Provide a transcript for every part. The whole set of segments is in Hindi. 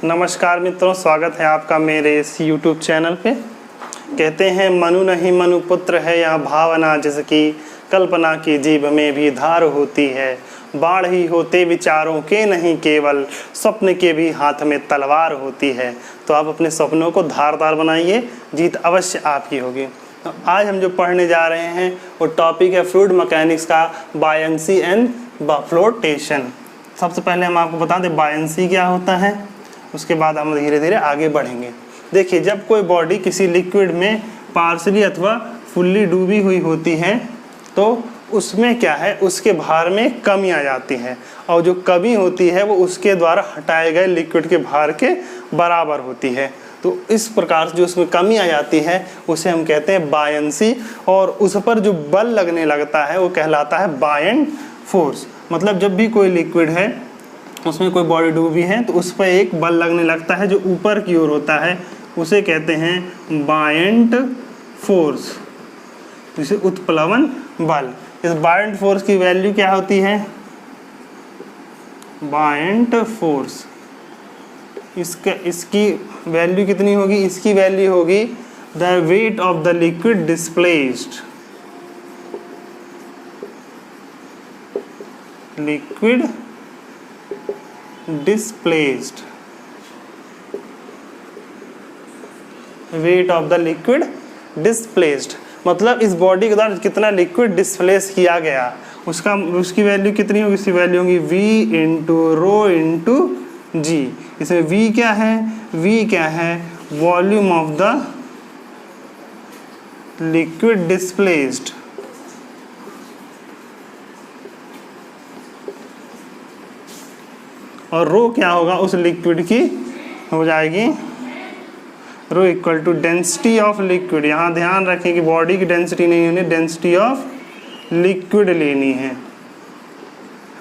नमस्कार मित्रों, स्वागत है आपका मेरे इस YouTube चैनल पे। कहते हैं मनु नहीं मनु पुत्र है, यह भावना जिसकी कल्पना की जीभ में भी धार होती है। बाढ़ ही होते विचारों के नहीं, केवल स्वप्न के भी हाथ में तलवार होती है। तो आप अपने सपनों को धारदार बनाइए, जीत अवश्य आपकी होगी। तो आज हम जो पढ़ने जा रहे हैं वो टॉपिक है फ्लूइड मैकेनिक्स का बायंसी एंड फ्लोटेशन। सबसे पहले हम आपको बता दें बायंसी क्या होता है, उसके बाद हम धीरे धीरे आगे बढ़ेंगे। देखिए, जब कोई बॉडी किसी लिक्विड में पार्शली अथवा फुल्ली डूबी हुई होती है तो उसमें क्या है, उसके भार में कमी आ जाती है, और जो कमी होती है वो उसके द्वारा हटाए गए लिक्विड के भार के बराबर होती है। तो इस प्रकार से जो उसमें कमी आ जाती है उसे हम कहते हैं बायंसी, और उस पर जो बल लगने लगता है वो कहलाता है बायंट फोर्स। मतलब जब भी कोई लिक्विड है उसमें कोई बॉडी डूबी है तो उस पर एक बल लगने लगता है जो ऊपर की ओर होता है, उसे कहते हैं बायंट फोर्स, जिसे उत्प्लवन बल। इस बायंट फोर्स की वैल्यू क्या होती है, बायंट फोर्स, इसकी वैल्यू कितनी होगी, इसकी वैल्यू होगी the weight of the liquid displaced, liquid displaced, wait of the liquid displaced. मतलब इस बॉडी के द्वारा कितना लिक्विड डिस्प्लेस किया गया उसकी वैल्यू कितनी होगी, इसकी वैल्यू होगी V into rho into g. इसमें V क्या है, V क्या है, volume of the liquid displaced, और रो क्या होगा, उस लिक्विड की हो जाएगी rho equal to density of liquid. यहाँ ध्यान रखें कि बॉडी की डेंसिटी नहीं होनी, डेंसिटी ऑफ लिक्विड लेनी है।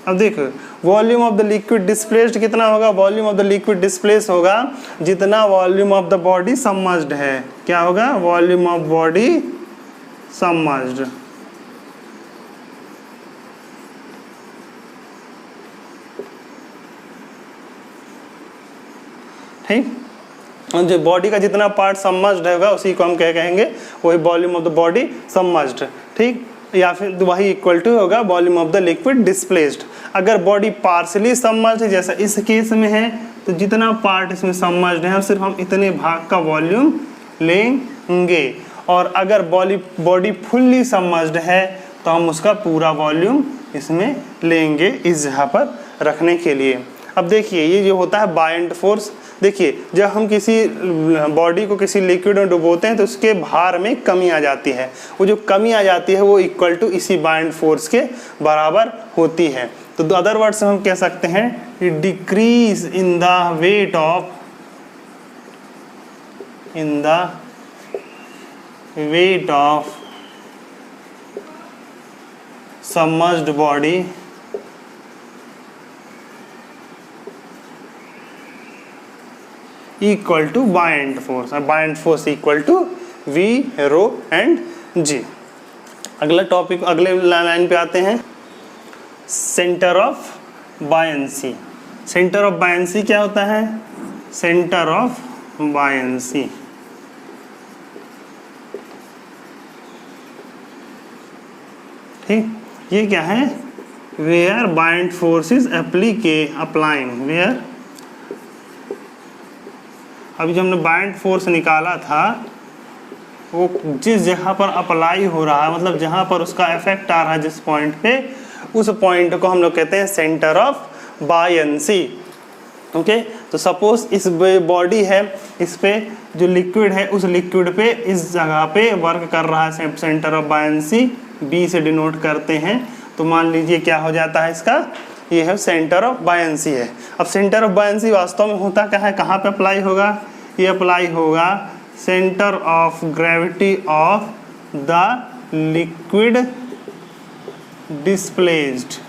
अब देखो, volume of the liquid displaced कितना होगा, volume of the liquid displace होगा जितना volume of the body submerged है। क्या होगा, वॉल्यूम ऑफ बॉडी सबमर्ज्ड। ठीक, जो बॉडी का जितना पार्ट सबमर्ज्ड होगा उसी को हम क्या कहेंगे, वही volume of the body submerged. ठीक, या फिर वही इक्वल टू होगा volume of the liquid displaced. अगर बॉडी पार्शली सबमर्ज्ड है जैसा इस केस में है तो जितना पार्ट इसमें सबमर्ज्ड है सिर्फ हम इतने भाग का वॉल्यूम लेंगे, और अगर बॉडी फुल्ली सबमर्ज्ड है तो हम उसका पूरा वॉल्यूम इसमें लेंगे इस जगह पर रखने के लिए। अब देखिए, ये जो होता है बायंट फोर्स। देखिए, जब हम किसी बॉडी को किसी लिक्विड में डुबोते हैं तो उसके भार में कमी आ जाती है, वो जो कमी आ जाती है वो इक्वल टू इसी बायंट फोर्स के बराबर होती है। तो अदर वर्ड्स हम कह सकते हैं कि decrease in the weight of submerged body equal to buoyant force, buoyant force equal to V rho and G। अगला टॉपिक, अगले लाइन पे आते हैं, centre of buoyancy. Centre of buoyancy क्या होता है, सेंटर ऑफ बायंसी ठीक, ये क्या है, where buoyant force is applying, where. अभी जो हमने बायंट फोर्स निकाला था वो जिस जगह पर अप्लाई हो रहा है, मतलब जहाँ पर उसका इफेक्ट आ रहा है जिस पॉइंट पे, उस पॉइंट को हम लोग कहते हैं सेंटर ऑफ बायंसी। ओके, तो सपोज इस बॉडी है, इस पे जो लिक्विड है उस लिक्विड पे इस जगह पे वर्क कर रहा है सेंटर ऑफ बायंसी, B से डिनोट करते हैं। तो मान लीजिए क्या हो जाता है इसका, ये है सेंटर ऑफ बायंसी है। अब सेंटर ऑफ बायंसी वास्तव में होता क्या है, कहाँ पे अप्लाई होगा, ये अप्लाई होगा centre of gravity of the liquid displaced.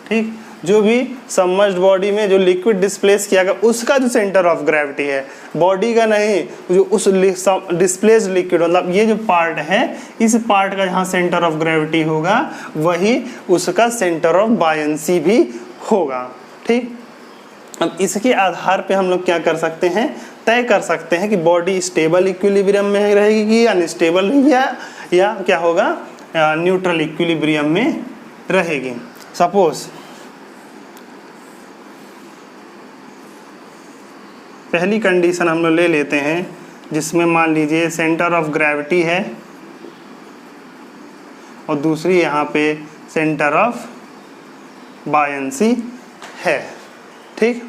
ठीक, जो भी सबमर्ज्ड बॉडी में जो लिक्विड डिस्प्लेस किया गया उसका जो सेंटर ऑफ ग्रेविटी है, बॉडी का नहीं, जो उस डिस्प्लेस्ड लिक्विड, मतलब ये जो पार्ट है इस पार्ट का जहाँ सेंटर ऑफ ग्रेविटी होगा वही उसका सेंटर ऑफ बायंसी भी होगा। ठीक। अब इसके आधार पे हम लोग क्या कर सकते हैं, तय कर सकते हैं कि बॉडी स्टेबल इक्विलिब्रियम में रहेगी कि अनस्टेबल या क्या होगा, न्यूट्रल इक्विलिब्रियम में रहेगी। सपोज पहली कंडीशन हम लोग ले लेते हैं जिसमें मान लीजिए सेंटर ऑफ ग्रेविटी है और दूसरी यहाँ पे सेंटर ऑफ बायंसी है, ठीक।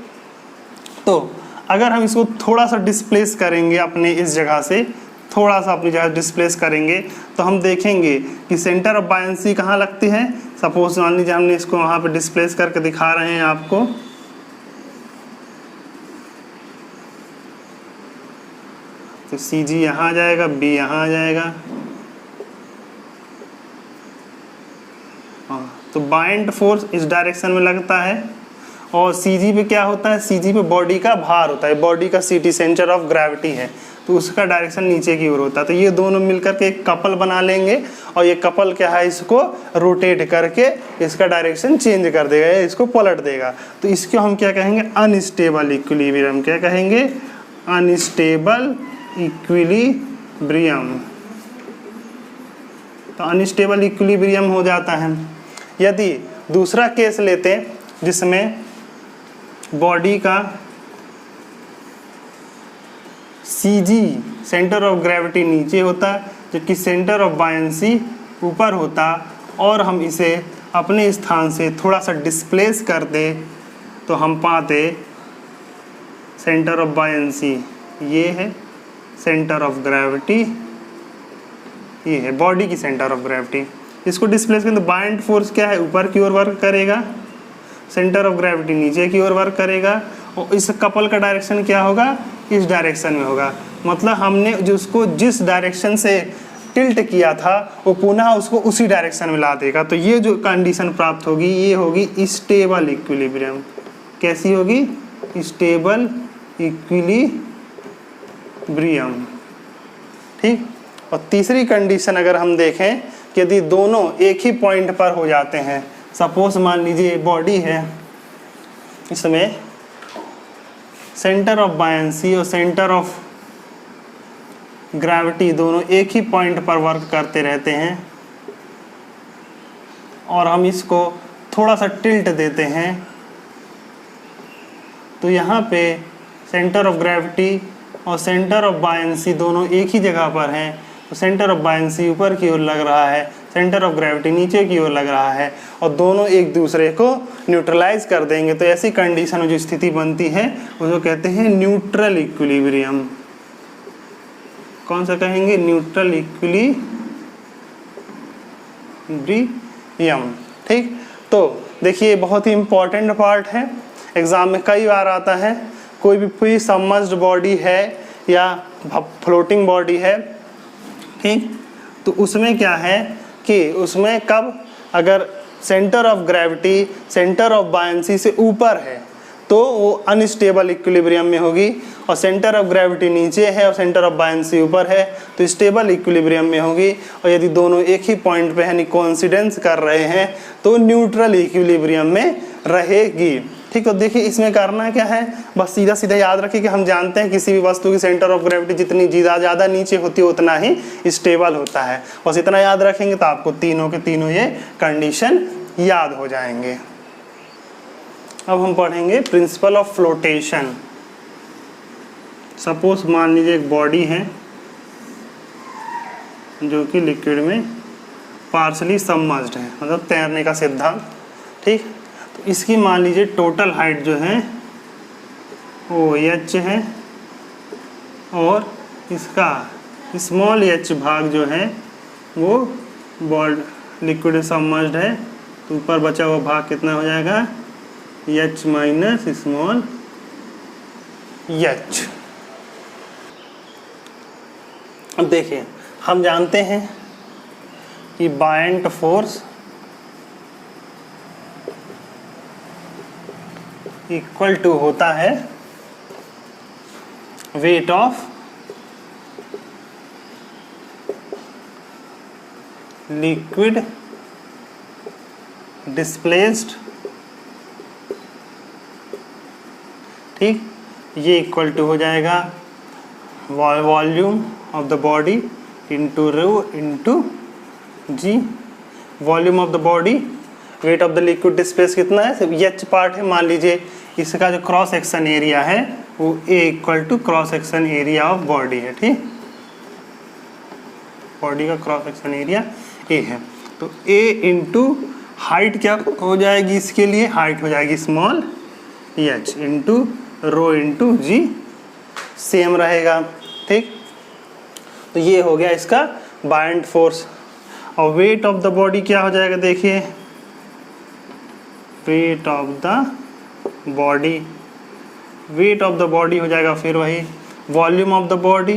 तो अगर हम इसको थोड़ा सा डिस्प्लेस करेंगे अपने इस जगह से, थोड़ा सा अपनी जगह डिस्प्लेस करेंगे तो हम देखेंगे कि सेंटर ऑफ बायंसी कहाँ लगती है। सपोज मान लीजिए हमने इसको वहाँ पे डिस्प्लेस करके दिखा रहे हैं आपको, तो सी जी यहाँ आ जाएगा, बी यहाँ आ जाएगा। तो बाइंड फोर्स इस डायरेक्शन में लगता है और सी जी पे क्या होता है, सी जी पे बॉडी का भार होता है, बॉडी का सीटी सेंटर ऑफ ग्रेविटी है, तो उसका डायरेक्शन नीचे की ओर होता है। तो ये दोनों मिलकर के एक कपल बना लेंगे और ये कपल क्या है, इसको रोटेट करके इसका डायरेक्शन चेंज कर देगा, इसको पलट देगा। तो इसको हम क्या कहेंगे, अनस्टेबल इक्विलिब्रियम। क्या कहेंगे, अनस्टेबल इक्विलिब्रियम। तो अनस्टेबल इक्विलिब्रियम हो जाता है। यदि दूसरा केस लेते हैं जिसमें बॉडी का सी जी सेंटर ऑफ ग्रेविटी नीचे होता जबकि सेंटर ऑफ बायंसी ऊपर होता और हम इसे अपने स्थान से थोड़ा सा डिस्प्लेस कर दे तो हम पाते सेंटर ऑफ बायंसी ये है, सेंटर ऑफ ग्रेविटी ये है, बॉडी की सेंटर ऑफ ग्रेविटी। इसको डिस्प्लेस करें तो बाइंड फोर्स क्या है, ऊपर की ओर वर्क करेगा, सेंटर ऑफ ग्रेविटी नीचे की ओर वर्क करेगा और इस कपल का डायरेक्शन क्या होगा, इस डायरेक्शन में होगा। मतलब हमने जिसको जिस डायरेक्शन से टिल्ट किया था वो पुनः उसको उसी डायरेक्शन में ला देगा। तो ये जो कंडीशन प्राप्त होगी ये होगी स्टेबल इक्विलिब्रियम। कैसी होगी, स्टेबल इक्विलिब्रियम, ठीक। और तीसरी कंडीशन अगर हम देखें कि यदि दोनों एक ही पॉइंट पर हो जाते हैं, सपोज मान लीजिए बॉडी है, इसमें सेंटर ऑफ बायंसी और सेंटर ऑफ ग्रेविटी दोनों एक ही पॉइंट पर वर्क करते रहते हैं और हम इसको थोड़ा सा टिल्ट देते हैं तो यहाँ पे सेंटर ऑफ ग्रेविटी और सेंटर ऑफ बायंसी दोनों एक ही जगह पर हैं। तो सेंटर ऑफ बायंसी ऊपर की ओर लग रहा है, सेंटर ऑफ ग्रेविटी नीचे की ओर लग रहा है और दोनों एक दूसरे को न्यूट्रलाइज कर देंगे। तो ऐसी कंडीशन में जो स्थिति बनती है उसको कहते हैं न्यूट्रल इक्विलिब्रियम। कौन सा कहेंगे, न्यूट्रल इक्विलिब्रियम, ठीक। तो देखिए बहुत ही इंपॉर्टेंट पार्ट है, एग्जाम में कई बार आता है। कोई भी फ्री सबमर्ज्ड बॉडी है या फ्लोटिंग बॉडी है, ठीक, तो उसमें क्या है कि उसमें कब अगर centre of gravity centre of buoyancy से ऊपर है तो वो अनस्टेबल इक्विलिब्रियम में होगी और सेंटर ऑफ ग्रेविटी नीचे है और सेंटर ऑफ बायंसी ऊपर है तो स्टेबल इक्विलिब्रियम में होगी। और यदि दोनों एक ही पॉइंट पे यानी कोइंसिडेंस कर रहे हैं तो न्यूट्रल इक्विलिब्रियम में रहेगी, ठीक। तो देखिए इसमें करना क्या है, बस सीधा सीधा याद रखिए कि हम जानते हैं किसी भी वस्तु की सेंटर ऑफ ग्रेविटी जितनी ज़्यादा नीचे होती है उतना ही स्टेबल होता है। बस इतना याद रखेंगे तो आपको तीनों के तीनों ये कंडीशन याद हो जाएंगे। अब हम पढ़ेंगे प्रिंसिपल ऑफ फ्लोटेशन। सपोज मान लीजिए एक बॉडी है जो कि लिक्विड में पार्शली सबमर्ज्ड है, मतलब तैरने का सिद्धांत, ठीक। तो इसकी मान लीजिए टोटल हाइट जो है वो h है और इसका स्मॉल h भाग जो है वो बॉड लिक्विड में सबमर्ज्ड है तो ऊपर बचा हुआ भाग कितना हो जाएगा, h माइनस स्मॉल h। अब देखिए हम जानते हैं कि बायंट फोर्स इक्वल टू होता है वेट ऑफ लिक्विड डिस्प्लेस्ड ठीक, ये इक्वल टू हो जाएगा volume of the body into rho into g. Volume of the body, weight of the liquid space कितना है, एच पार्ट है, मान लीजिए इसका जो क्रॉस सेक्शन एरिया है वो A equal to cross section area of body है। ठीक, बॉडी का क्रॉस सेक्शन एरिया ए है, तो ए इंटू हाइट क्या हो जाएगी, इसके लिए हाइट हो जाएगी small h into rho into g, same रहेगा। ठीक, तो ये हो गया इसका बाइंड फोर्स। और वेट ऑफ द बॉडी क्या हो जाएगा, देखिए weight of the body, weight of the body हो जाएगा फिर वही volume of the body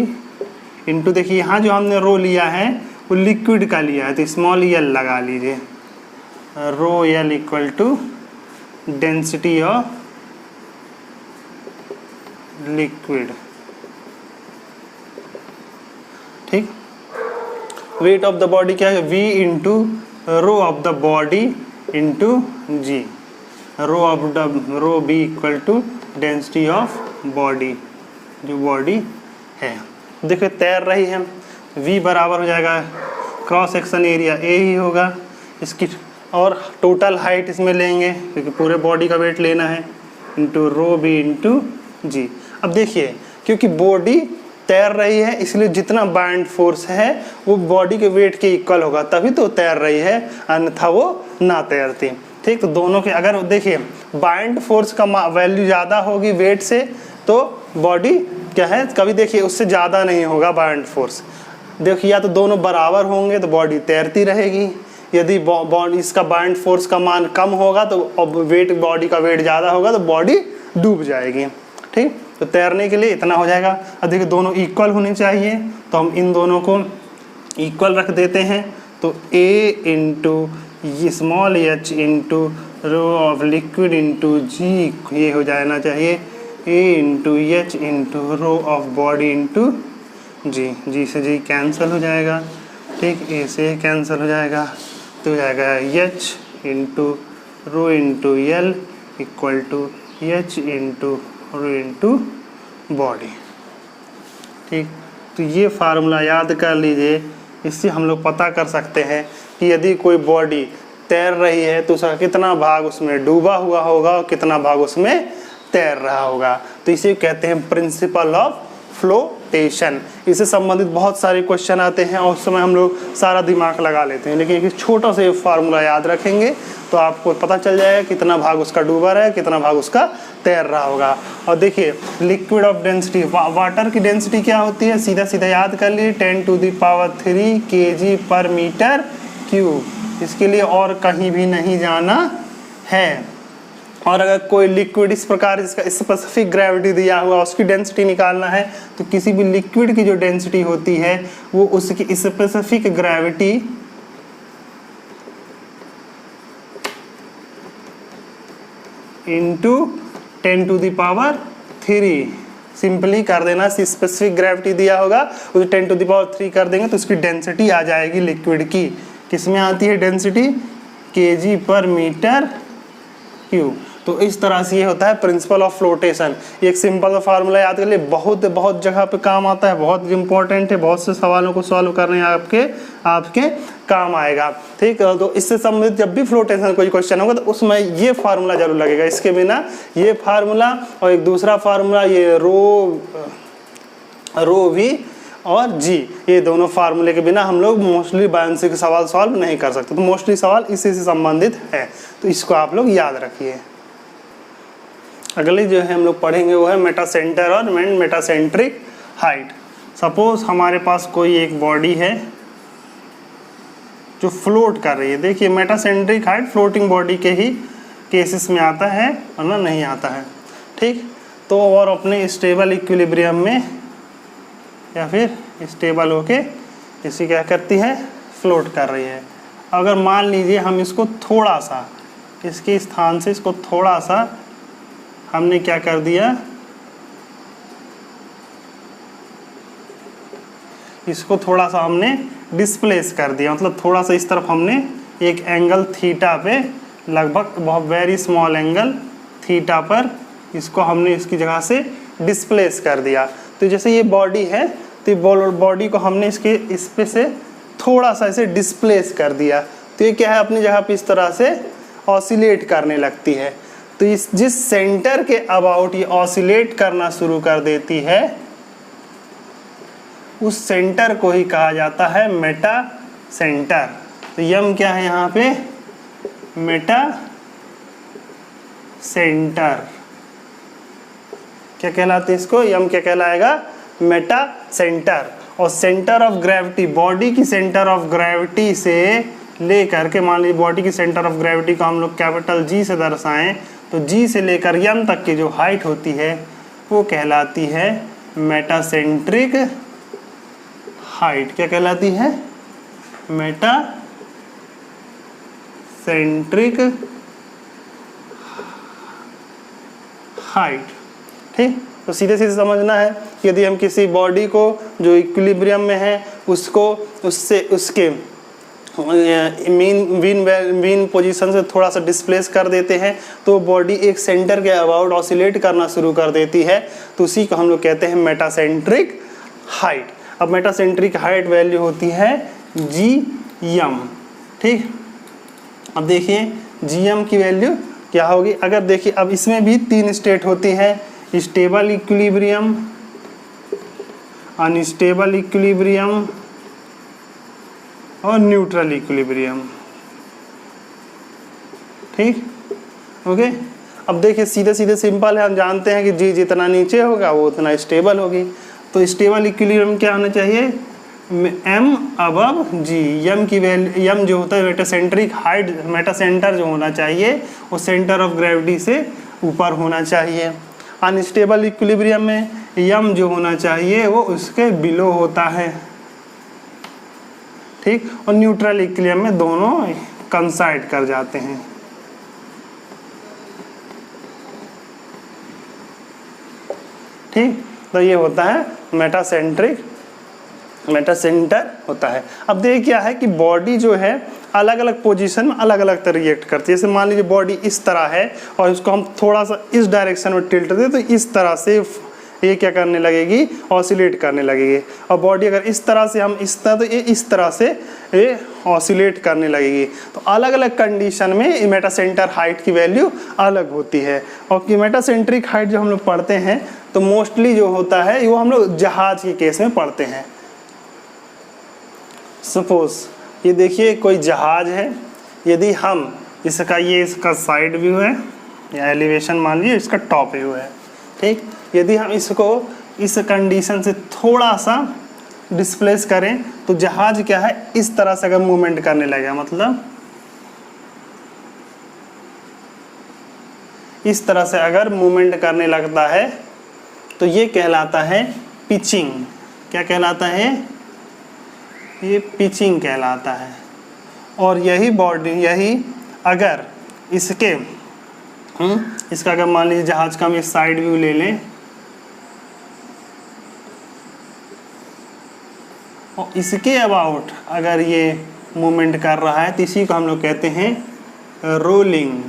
into, देखिए यहाँ जो हमने रो लिया है वो लिक्विड का लिया है तो स्मॉल एल लगा लीजिए, rho L equal to density of liquid. ठीक, वेट ऑफ द बॉडी क्या है, v into rho of the body into g, rho b equal to density of body, जो बॉडी है। देखिए तैर रही है, v बराबर हो जाएगा क्रॉस सेक्शन एरिया ए ही होगा इसकी, और टोटल हाइट इसमें लेंगे क्योंकि पूरे बॉडी का वेट लेना है, इंटू रो बी इंटू जी। अब देखिए क्योंकि बॉडी तैर रही है इसलिए जितना बाइंड फोर्स है वो बॉडी के वेट के इक्वल होगा, तभी तो तैर रही है, अन्यथा वो ना तैरती। ठीक, तो दोनों के अगर देखिए बाइंड फोर्स का वैल्यू ज़्यादा होगी वेट से तो बॉडी क्या है, कभी देखिए उससे ज़्यादा नहीं होगा बाइंड फोर्स। देखिए या तो दोनों बराबर होंगे तो बॉडी तैरती रहेगी, यदि बॉडी इसका बाइंड फोर्स का मान कम होगा तो वेट बॉडी का वेट ज़्यादा होगा तो बॉडी डूब जाएगी। ठीक, तो तैरने के लिए इतना हो जाएगा। अब देखिए दोनों इक्वल होने चाहिए तो हम इन दोनों को इक्वल रख देते हैं, तो A into small h into rho of liquid into g, ये हो जाना चाहिए A into h into rho of body into g, g से जी कैंसिल हो जाएगा। ठीक, A से कैंसिल हो जाएगा तो हो जाएगा H into rho into L equal to H into rho into body. ठीक, तो ये फार्मूला याद कर लीजिए, इससे हम लोग पता कर सकते हैं कि यदि कोई बॉडी तैर रही है तो उसका कितना भाग उसमें डूबा हुआ होगा और कितना भाग उसमें तैर रहा होगा। तो इसे कहते हैं प्रिंसिपल ऑफ फ्लोटेशन। इससे संबंधित बहुत सारे क्वेश्चन आते हैं और उस समय हम लोग सारा दिमाग लगा लेते हैं, लेकिन एक छोटा सा फार्मूला याद रखेंगे तो आपको पता चल जाएगा कितना भाग उसका डूबा रहा है, कितना भाग उसका तैर रहा होगा। और देखिए लिक्विड ऑफ डेंसिटी, वाटर की डेंसिटी क्या होती है, सीधा सीधा याद कर लिए 10⁻³ kg पर मीटर क्यूब। इसके लिए और कहीं भी नहीं जाना है। और अगर कोई लिक्विड इस प्रकार इसका स्पेसिफिक ग्रेविटी दिया हुआ उसकी डेंसिटी निकालना है तो किसी भी लिक्विड की जो डेंसिटी होती है वो उसकी स्पेसिफिक ग्रेविटी इंटू 10⁻³ सिंपली कर देना। स्पेसिफिक ग्रेविटी दिया होगा उसे 10⁻³ कर देंगे तो उसकी डेंसिटी आ जाएगी लिक्विड की। किसमें आती है डेंसिटी, kg पर मीटर क्यूब। तो इस तरह से ये होता है प्रिंसिपल ऑफ फ्लोटेशन। ये एक सिंपल फार्मूला याद कर लिए, बहुत जगह पे काम आता है, बहुत इंपॉर्टेंट है, बहुत से सवालों को सॉल्व करने आपके काम आएगा। ठीक, तो इससे संबंधित जब भी फ्लोटेशन कोई क्वेश्चन होगा तो उसमें ये फार्मूला जरूर लगेगा। इसके बिना ये फार्मूला और एक दूसरा फार्मूला ये रो वी और जी, ये दोनों फार्मूले के बिना हम लोग मोस्टली बायोलॉजी के सवाल सॉल्व नहीं कर सकते। तो मोस्टली सवाल इसी से संबंधित है, तो इसको आप लोग याद रखिए। अगली जो है हम लोग पढ़ेंगे वो है मेटासेंटर और मेटासेंट्रिक हाइट। सपोज हमारे पास कोई एक बॉडी है जो फ्लोट कर रही है। देखिए मेटासेंट्रिक हाइट फ्लोटिंग बॉडी के ही केसेस में आता है वरना नहीं आता है। ठीक, तो और अपने स्टेबल इक्विलिब्रियम में या फिर स्टेबल होके इसी क्या करती है, फ्लोट कर रही है। अगर मान लीजिए हम इसको थोड़ा सा इसके स्थान से इसको थोड़ा सा हमने क्या कर दिया, इसको थोड़ा सा हमने डिस्प्लेस कर दिया, मतलब थोड़ा सा इस तरफ हमने एक एंगल थीटा पे लगभग बहुत वेरी स्मॉल एंगल थीटा पर इसको हमने इसकी जगह से डिस्प्लेस कर दिया। तो जैसे ये बॉडी है तो बॉडी को हमने इस पे से थोड़ा सा इसे डिस्प्लेस कर दिया, तो ये क्या है अपनी जगह पे इस तरह से ऑसिलेट करने लगती है। तो जिस सेंटर के अबाउट ये ऑसिलेट करना शुरू कर देती है उस सेंटर को ही कहा जाता है मेटा सेंटर। तो यम क्या है यहाँ पे, मेटा सेंटर। क्या कहलाते हैं इसको, यम क्या कहलाएगा, मेटा सेंटर। और सेंटर ऑफ ग्रेविटी, बॉडी की सेंटर ऑफ ग्रेविटी से लेकर के, मान लीजिए बॉडी की सेंटर ऑफ ग्रेविटी को हम लोग कैपिटल जी से दर्शाएं, तो जी से लेकर यम तक की जो हाइट होती है वो कहलाती है मेटासेंट्रिक हाइट। क्या कहलाती है, मेटा सेंट्रिक हाइट। ठीक, तो सीधे सीधे समझना है, यदि हम किसी बॉडी को जो इक्विलिब्रियम में है उसको उसके मीन पोजीशन से थोड़ा सा डिस्प्लेस कर देते हैं तो बॉडी एक सेंटर के अबाउट ऑसिलेट करना शुरू कर देती है, तो उसी को हम लोग कहते हैं मेटासेंट्रिक हाइट। अब मेटासेंट्रिक हाइट वैल्यू होती है जी एम। ठीक, अब देखिए जी एम की वैल्यू क्या होगी। अगर देखिए अब इसमें भी 3 स्टेट होती है, स्टेबल इक्विलिब्रियम, अनस्टेबल इक्विलिब्रियम और न्यूट्रल इक्विलिब्रियम। ठीक, ओके। अब देखिए सीधे सीधे सिंपल है, हम जानते हैं कि जी जितना नीचे होगा वो उतना स्टेबल होगी। तो स्टेबल इक्विलिब्रियम क्या होना चाहिए, एम अबव जी। यम की वैल्यू, यम जो होता है मेटासेंट्रिक हाइट, मेटासेंटर जो होना चाहिए वो सेंटर ऑफ ग्रेविटी से ऊपर होना चाहिए। अनस्टेबल इक्विलिब्रियम में यम जो होना चाहिए वो उसके बिलो होता है। ठीक, और न्यूट्रल इक्विलिब्रियम में दोनों कंसाइड कर जाते हैं। ठीक, तो ये होता है मेटासेंटर होता है। अब देखिए क्या है कि बॉडी जो है अलग अलग पोजीशन में अलग अलग तरह रिएक्ट करती है। जैसे मान लीजिए बॉडी इस तरह है और इसको हम थोड़ा सा इस डायरेक्शन में टिल्ट दें तो इस तरह से ये क्या करने लगेगी, ऑसिलेट करने लगेगी। और बॉडी अगर इस तरह से हम इस तरह, तो ये इस तरह से ये ऑसिलेट करने लगेगी। तो अलग अलग कंडीशन में मेटासेंटर हाइट की वैल्यू अलग होती है। और कि मेटासेंट्रिक हाइट जो हम लोग पढ़ते हैं तो मोस्टली जो होता है वो हम लोग जहाज के केस में पढ़ते हैं। सपोज ये देखिए कोई जहाज है, यदि हम इसका साइड व्यू है या एलिवेशन मान लीजिए, इसका टॉप व्यू है। ठीक, यदि हम इसको इस कंडीशन से थोड़ा सा डिस्प्लेस करें तो जहाज क्या है इस तरह से अगर मूवमेंट करने लगेगा, मतलब इस तरह से अगर मूवमेंट करने लगता है तो ये कहलाता है पिचिंग। क्या कहलाता है, ये पिचिंग कहलाता है। और यही बॉडी, यही अगर इसके इसका अगर मान लीजिए जहाज का हम ये साइड व्यू ले लें और इसके अबाउट अगर ये मूवमेंट कर रहा है तो इसी को हम लोग कहते हैं रोलिंग।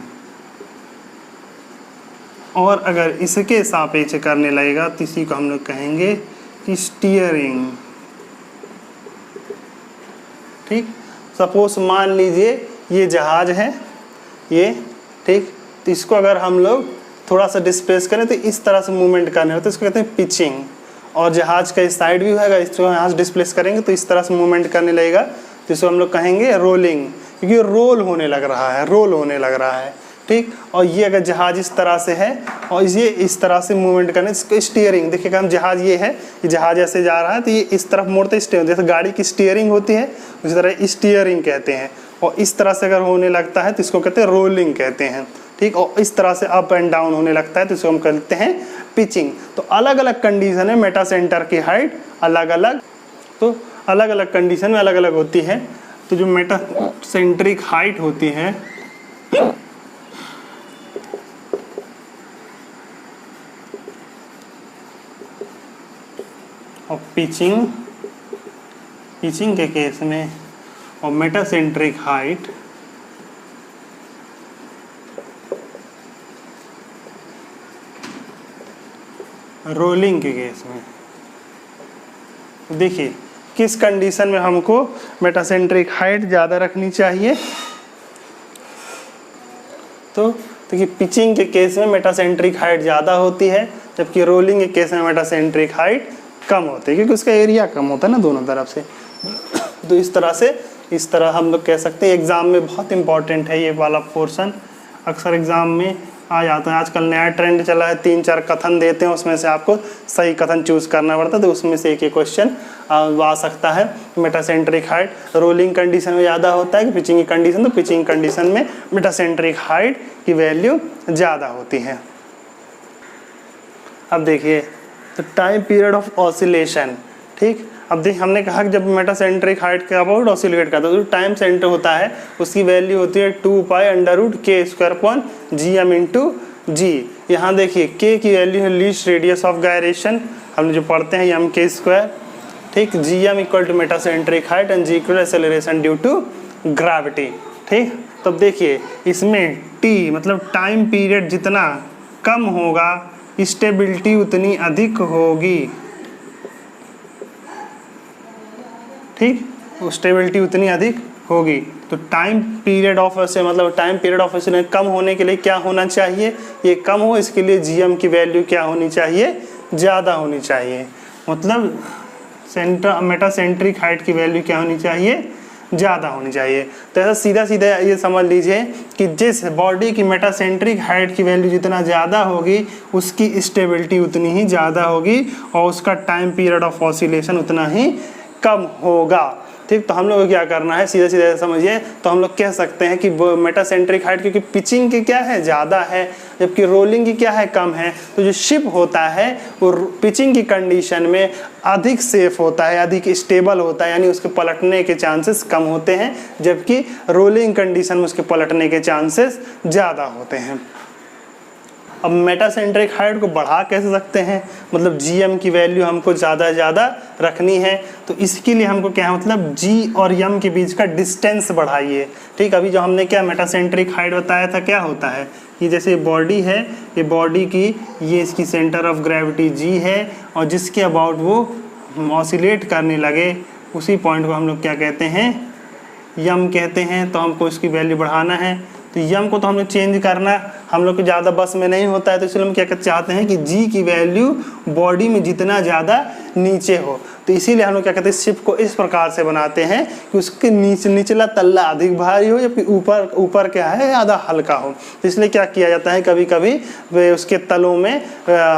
और अगर इसके सापेक्ष करने लगेगा तो इसी को हम लोग कहेंगे स्टीयरिंग। ठीक, सपोज मान लीजिए ये जहाज है ये, ठीक, तो इसको अगर हम लोग थोड़ा सा डिस्प्लेस करें तो इस तरह से मूवमेंट करने होते हैं, इसको कहते हैं पिचिंग। और जहाज का साइड व्यू है, इसको यहाँ से डिस्प्लेस करेंगे तो इस तरह से मूवमेंट करने लगेगा, तो इसको हम लोग कहेंगे रोलिंग, क्योंकि रोल होने लग रहा है। ठीक, और ये अगर जहाज इस तरह से है और ये इस तरह से मूवमेंट करने, इसको स्टीयरिंग। देखिएगा हम जहाज ये है, ये जहाज ऐसे जा रहा है तो ये इस तरफ मोड़ते स्टीयरिंग, जैसे गाड़ी की स्टीयरिंग होती है उसी तरह स्टीयरिंग कहते हैं। और इस तरह से अगर होने लगता है तो इसको कहते हैं रोलिंग कहते हैं। ठीक, और इस तरह से अप एंड डाउन होने लगता है तो इसको हम कहते हैं पिचिंग। तो अलग अलग कंडीशन है, मेटा सेंटर की हाइट अलग अलग, तो अलग अलग कंडीशन में अलग अलग होती है। तो जो मेटा सेंट्रिक हाइट होती है और पिचिंग के केस में और मेटासेंट्रिक हाइट रोलिंग के केस में देखिए किस कंडीशन में हमको मेटासेंट्रिक हाइट ज़्यादा रखनी चाहिए। तो देखिए पिचिंग के केस में मेटासेंट्रिक हाइट ज़्यादा होती है, जबकि रोलिंग के केस में मेटासेंट्रिक हाइट कम होती है, क्योंकि उसका एरिया कम होता है ना दोनों तरफ से। तो इस तरह हम लोग कह सकते हैं। एग्ज़ाम में बहुत इंपॉर्टेंट है ये वाला पोर्शन, अक्सर एग्ज़ाम में आ जाता है। आजकल नया ट्रेंड चला है, 3-4 कथन देते हैं, उसमें से आपको सही कथन चूज़ करना पड़ता है। तो उसमें से एक क्वेश्चन आ सकता है। मेटासेंट्रिक हाइट रोलिंग कंडीशन में ज़्यादा होता है कि पिचिंग की कंडीशन, तो पिचिंग कंडीशन में मेटासेंट्रिक हाइट की वैल्यू ज़्यादा होती है। अब देखिए तो टाइम पीरियड ऑफ ऑसिलेशन, ठीक। अब देखिए हमने कहा कि जब मेटासेंट्रिक हाइट के अबाउट ऑसिलेट करता है तो टाइम सेंटर होता है, उसकी वैल्यू होती है 2π√k² g। यहाँ देखिए k की वैल्यू है लीस्ट रेडियस ऑफ गायरेशन, हमने जो पढ़ते हैं m², ठीक। gm equal to metacentric height and g equal acceleration due to gravity, ठीक। तब देखिए इसमें t मतलब टाइम पीरियड जितना कम होगा स्टेबिलिटी उतनी अधिक होगी, ठीक। स्टेबिलिटी उतनी अधिक होगी। तो टाइम पीरियड ऑफ ऑसिलेशन कम होने के लिए क्या होना चाहिए, ये कम हो, इसके लिए जीएम की वैल्यू क्या होनी चाहिए, ज़्यादा होनी चाहिए। मतलब मेटासेंट्रिक हाइट की वैल्यू क्या होनी चाहिए, ज़्यादा होनी चाहिए। तो ऐसा सीधा सीधा ये समझ लीजिए कि जिस बॉडी की मेटासेंट्रिक हाइट की वैल्यू जितना ज़्यादा होगी उसकी स्टेबिलिटी उतनी ही ज़्यादा होगी और उसका टाइम पीरियड ऑफ ऑसिलेशन उतना ही कम होगा, ठीक। तो हम लोग को क्या करना है, सीधा सीधा समझिए। तो हम लोग कह सकते हैं कि वो मेटासेंट्रिक हाइट क्योंकि पिचिंग की क्या है ज़्यादा है, जबकि रोलिंग की क्या है कम है, तो जो शिप होता है वो पिचिंग की कंडीशन में अधिक सेफ होता है, अधिक स्टेबल होता है, यानी उसके पलटने के चांसेस कम होते हैं, जबकि रोलिंग कंडीशन में उसके पलटने के चांसेस ज़्यादा होते हैं। अब मेटासेंट्रिक हाइट को बढ़ा कैसे सकते हैं, मतलब जीएम की वैल्यू हमको ज़्यादा रखनी है। तो इसके लिए हमको क्या है, मतलब जी और एम के बीच का डिस्टेंस बढ़ाइए, ठीक। अभी जो हमने क्या मेटासेंट्रिक हाइट बताया था, क्या होता है कि जैसे बॉडी है, ये बॉडी की ये इसकी सेंटर ऑफ ग्रेविटी जी है और जिसके अबाउट वो ऑसिलेट करने लगे उसी पॉइंट को हम लोग क्या कहते हैं, यम कहते हैं। तो हमको इसकी वैल्यू बढ़ाना है, तो यम को तो हम लोग चेंज करना हम लोग को ज़्यादा बस में नहीं होता है, तो इसलिए हम क्या चाहते हैं कि जी की वैल्यू बॉडी में जितना ज़्यादा नीचे हो। तो इसीलिए हम लोग क्या कहते हैं, शिप को इस प्रकार से बनाते हैं कि उसके निचला तल्ला अधिक भारी हो जबकि ऊपर क्या है ज़्यादा हल्का हो। तो इसलिए क्या किया जाता है, कभी कभी उसके तलों में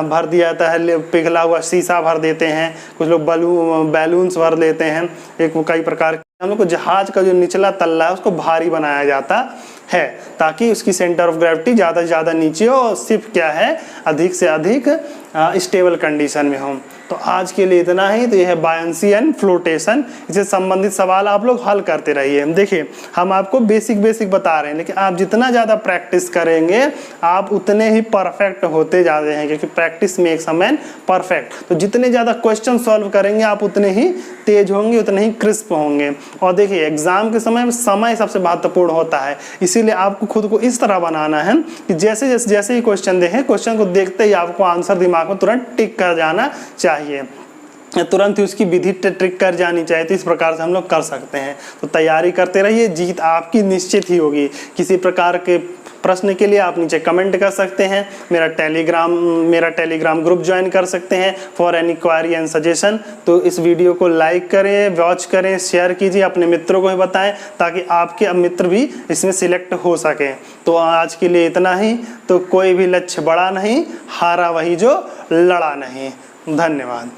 भर दिया जाता है, पिघला हुआ शीशा भर देते हैं, कुछ लोग बैलून्स भर देते हैं, एक कई प्रकार हम लोग को जहाज का जो निचला तल्ला है उसको भारी बनाया जाता है ताकि उसकी सेंटर ऑफ ग्रेविटी ज़्यादा से ज़्यादा नीचे हो और शिप क्या है अधिक से अधिक स्टेबल कंडीशन में हो। तो आज के लिए इतना ही। तो यह है बायंसी एंड फ्लोटेशन, इससे संबंधित सवाल आप लोग हल करते रहिए। देखिए हम आपको बेसिक बता रहे हैं, लेकिन आप जितना ज़्यादा प्रैक्टिस करेंगे आप उतने ही परफेक्ट होते जा रहे हैं, क्योंकि practice makes a man perfect. तो जितने ज़्यादा क्वेश्चन सॉल्व करेंगे आप उतने ही तेज होंगे, उतने ही क्रिस्प होंगे। और देखिए एग्जाम के समय सबसे महत्वपूर्ण होता है, इसीलिए आपको खुद को इस तरह बनाना है कि जैसे ही क्वेश्चन देखें, क्वेश्चन को देखते ही आपको आंसर दिमाग में तुरंत टिक कर जाना चाहिए, तुरंत ही उसकी विधि ट्रिक कर जानी चाहिए। तो इस प्रकार से हम लोग कर सकते हैं। तो तैयारी करते रहिए, जीत आपकी निश्चित ही होगी। किसी प्रकार के प्रश्न के लिए आप नीचे कमेंट कर सकते हैं, मेरा टेलीग्राम ग्रुप ज्वाइन कर सकते हैं for any query and suggestion. तो इस वीडियो को लाइक करें, वॉच करें, शेयर कीजिए, अपने मित्रों को भी बताएं ताकि आपके मित्र भी इसमें सिलेक्ट हो सकें। तो आज के लिए इतना ही। तो कोई भी लक्ष्य बड़ा नहीं, हारा वही जो लड़ा नहीं। धन्यवाद।